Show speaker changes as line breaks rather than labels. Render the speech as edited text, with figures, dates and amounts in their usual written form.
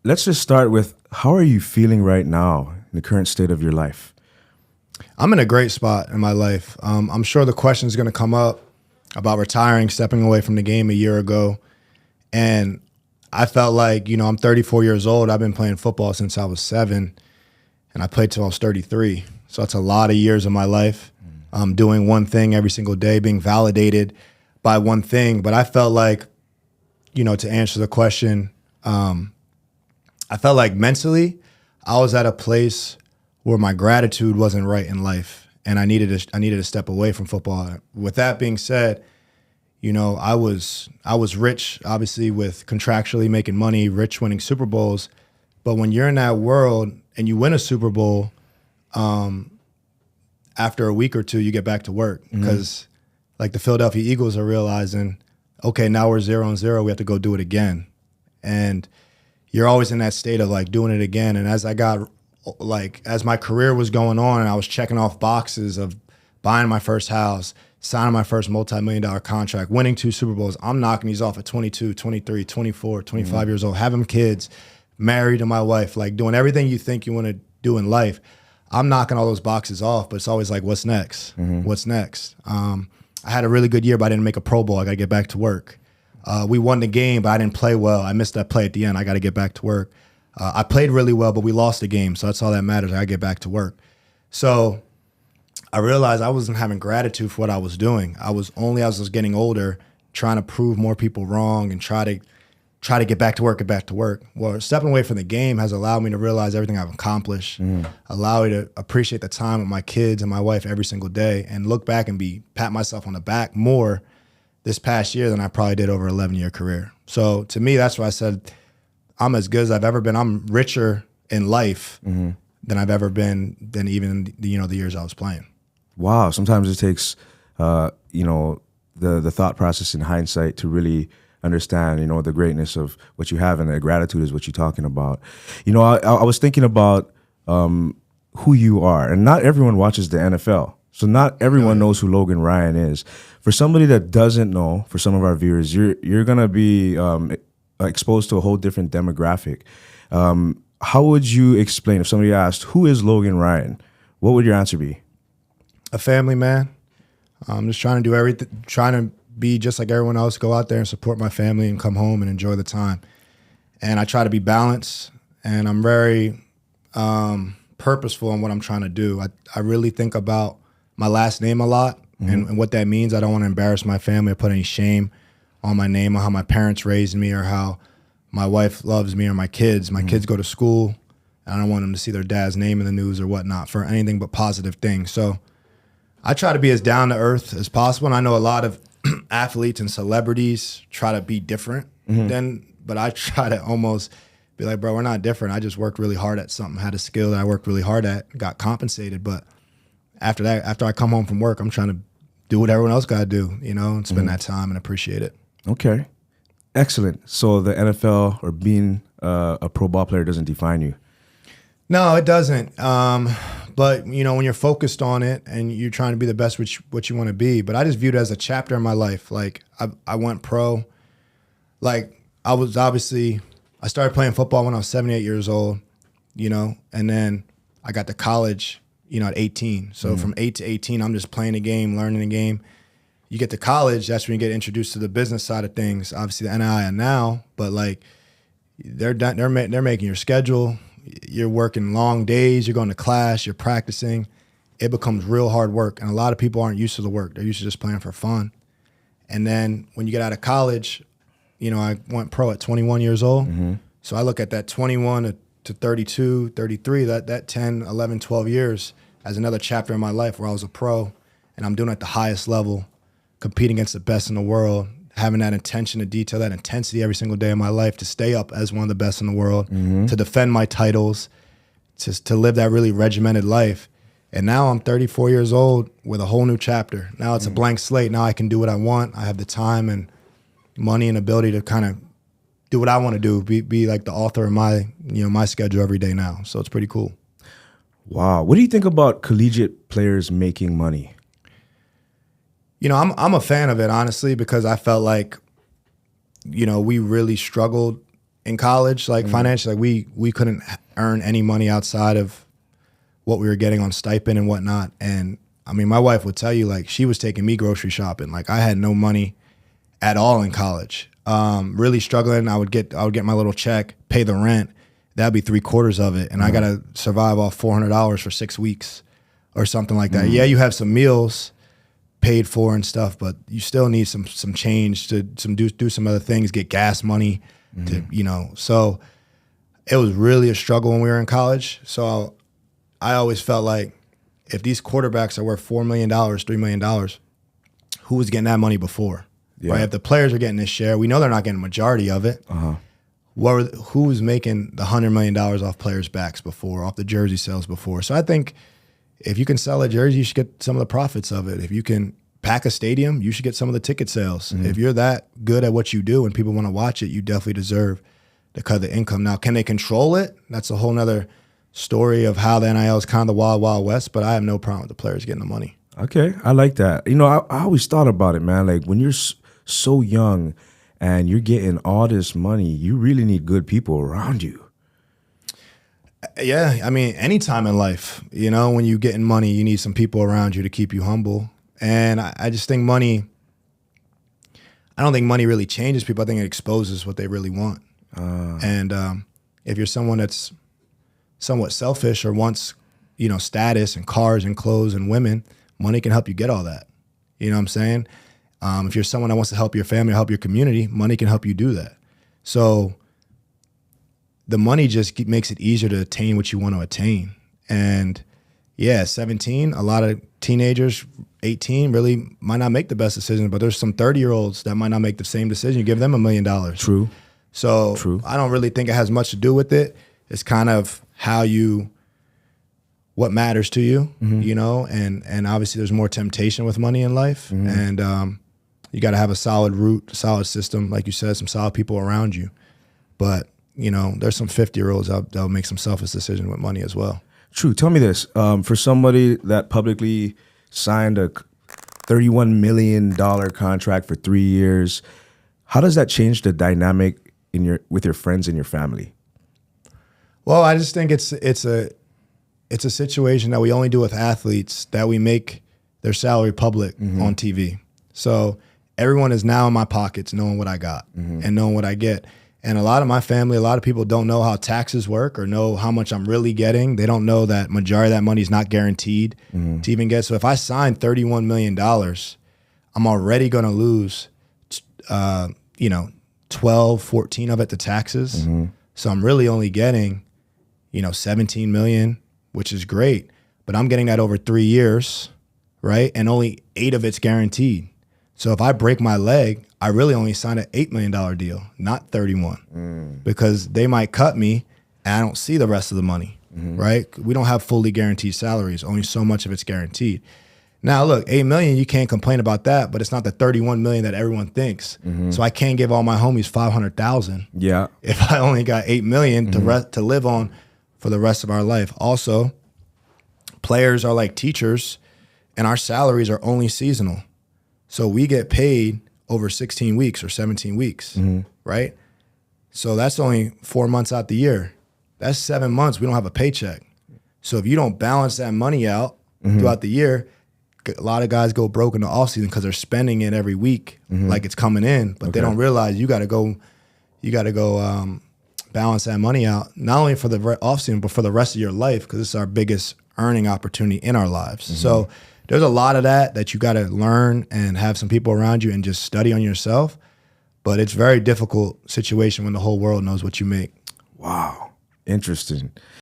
let's just start with, how are you feeling right now in the current state of your life?
I'm in a great spot in my life. I'm sure the question is going to come up about retiring, stepping away from the game a year ago. And I felt like, I'm 34 years old. I've been playing football since I was 7, and I played till I was 33. So that's a lot of years of my life, doing one thing every single day, being validated by one thing. But I felt like, to answer the question, I felt like mentally I was at a place where my gratitude wasn't right in life, and I needed to step away from football. With that being said, I was rich, obviously, with contractually making money, rich winning Super Bowls. But when you're in that world and you win a Super Bowl, after a week or two, you get back to work because, like, the Philadelphia Eagles are realizing, okay, now we're 0-0. We have to go do it again, and you're always in that state of like doing it again. And as my career was going on and I was checking off boxes of buying my first house, signing my first multi-million-dollar contract, winning 2 Super Bowls, I'm knocking these off at 22, 23, 24, 25 years old, having kids, married to my wife, like doing everything you think you want to do in life. I'm knocking all those boxes off, but it's always like, what's next? What's next? I had a really good year, but I didn't make a Pro Bowl. I got to get back to work. We won the game, but I didn't play well. I missed that play at the end. I got to get back to work. I played really well, but we lost the game, so that's all that matters. I got to get back to work. So I realized I wasn't having gratitude for what I was doing. As I was getting older, trying to prove more people wrong and try to get back to work. Well, stepping away from the game has allowed me to realize everything I've accomplished, allow me to appreciate the time with my kids and my wife every single day, and look back and pat myself on the back more this past year than I probably did over an 11-year career. So to me, that's why I said I'm as good as I've ever been. I'm richer in life than I've ever been, than even the years I was playing.
Wow. Sometimes it takes, the thought process in hindsight to really understand, the greatness of what you have, and the gratitude is what you're talking about. I was thinking about who you are, and not everyone watches the NFL. So not everyone knows who Logan Ryan is. For somebody that doesn't know, for some of our viewers, you're going to be exposed to a whole different demographic. How would you explain, if somebody asked, who is Logan Ryan? What would your answer be?
A family man. I'm just trying to do everything, trying to be just like everyone else, go out there and support my family and come home and enjoy the time. And I try to be balanced, and I'm very purposeful in what I'm trying to do. I really think about my last name a lot and what that means. I don't want to embarrass my family or put any shame on my name, or how my parents raised me, or how my wife loves me, or my kids. My kids go to school, and I don't want them to see their dad's name in the news or whatnot for anything but positive things. So I try to be as down to earth as possible. And I know a lot of athletes and celebrities try to be different but I try to almost be like, bro, we're not different. I just worked really hard at something, had a skill that I worked really hard at, got compensated. But after I come home from work, I'm trying to do what everyone else got to do, and spend that time and appreciate it. Okay.
Excellent. So the NFL or being a pro ball player doesn't define you?
No, it doesn't. But, when you're focused on it and you're trying to be the best what you want to be. But I just viewed it as a chapter in my life. Like, I went pro. Like, I started playing football when I was 78 years old, and then I got to college, at 18. So from 8 to 18, I'm just playing the game, learning the game. You get to college, that's when you get introduced to the business side of things. Obviously, the NIL now, but like they're making your schedule. You're working long days. You're going to class. You're practicing. It becomes real hard work, and a lot of people aren't used to the work. They're used to just playing for fun. And then when you get out of college, I went pro at 21 years old. So I look at that 21 to 32, 33, that 10, 11, 12 years as another chapter in my life where I was a pro, and I'm doing it at the highest level, competing against the best in the world, having that attention to detail, that intensity every single day of my life to stay up as one of the best in the world, to defend my titles, to live that really regimented life. And now I'm 34 years old with a whole new chapter. Now it's a blank slate. Now I can do what I want. I have the time and money and ability to kind of do what I want to do, be like the author of my schedule every day now. So it's pretty cool.
Wow. What do you think about collegiate players making money?
I'm a fan of it, honestly, because I felt like, we really struggled in college, like financially, like we couldn't earn any money outside of what we were getting on stipend and whatnot. And I mean, my wife would tell you, like, she was taking me grocery shopping. Like, I had no money at all in college. Really struggling. I would get my little check, pay the rent. That'd be 3/4 of it, and I gotta survive off $400 for 6 weeks or something like that. Yeah, you have some meals paid for and stuff, but you still need some change to do some other things, get gas money to, you know. So it was really a struggle when we were in college. So I always felt like, if these quarterbacks are worth $4 million, $3 million, who was getting that money before? Yeah. Right? If the players are getting this share, we know they're not getting a majority of it. Who was making the $100 million off players' backs before, off the jersey sales before? So I think if you can sell a jersey, you should get some of the profits of it. If you can pack a stadium, you should get some of the ticket sales. If you're that good at what you do and people want to watch it, you definitely deserve to cut the income. Now, can they control it? That's a whole nother story of how the NIL is kind of the wild, wild west, but I have no problem with the players getting the money.
Okay, I like that. You know, I always thought about it, man. Like, when you're so young and you're getting all this money, you really need good people around you.
Yeah, I mean, any time in life, you know, when you're getting money, you need some people around you to keep you humble. And I just think I don't think money really changes people. I think it exposes what they really want. And if you're someone that's somewhat selfish or wants, you know, status and cars and clothes and women, money can help you get all that. You know what I'm saying? If you're someone that wants to help your family or help your community, money can help you do that. So the money just makes it easier to attain what you want to attain. And yeah, 17, a lot of teenagers, 18, really might not make the best decision, but there's some 30-year-olds that might not make the same decision. You give them $1 million.
True.
So
True.
I don't really think it has much to do with it. It's kind of what matters to you, you know, and obviously there's more temptation with money in life. And you got to have a solid root, solid system, like you said, some solid people around you. But, you know, there's some 50-year-olds that'll make some selfish decisions with money as well.
True. Tell me this. For somebody that publicly signed a $31 million contract for 3 years, how does that change the dynamic with your friends and your family?
Well, I just think it's a situation that we only do with athletes, that we make their salary public on TV. So everyone is now in my pockets knowing what I got and knowing what I get. And a lot of my family, a lot of people don't know how taxes work or know how much I'm really getting. They don't know that majority of that money is not guaranteed to even get. So if I sign $31 million, I'm already going to lose, 12, 14 of it to taxes. So I'm really only getting, 17 million, which is great, but I'm getting that over 3 years, right? And only 8 of it's guaranteed. So if I break my leg, I really only signed an $8 million deal, not 31, because they might cut me and I don't see the rest of the money, right? We don't have fully guaranteed salaries. Only so much of it's guaranteed. Now, look, $8 million, you can't complain about that, but it's not the $31 million that everyone thinks. So I can't give all my homies $500,000. Yeah. If I only got $8 million to live on for the rest of our life. Also, players are like teachers, and our salaries are only seasonal. So we get paid over 16 weeks or 17 weeks, right? So that's only 4 months out the year. That's 7 months we don't have a paycheck. So if you don't balance that money out throughout the year, a lot of guys go broke in the offseason because they're spending it every week like it's coming in, but they don't realize you got to go balance that money out, not only for the offseason, but for the rest of your life, because it's our biggest earning opportunity in our lives. So there's a lot of that you got to learn and have some people around you and just study on yourself. But it's a very difficult situation when the whole world knows what you make.
Wow. Interesting.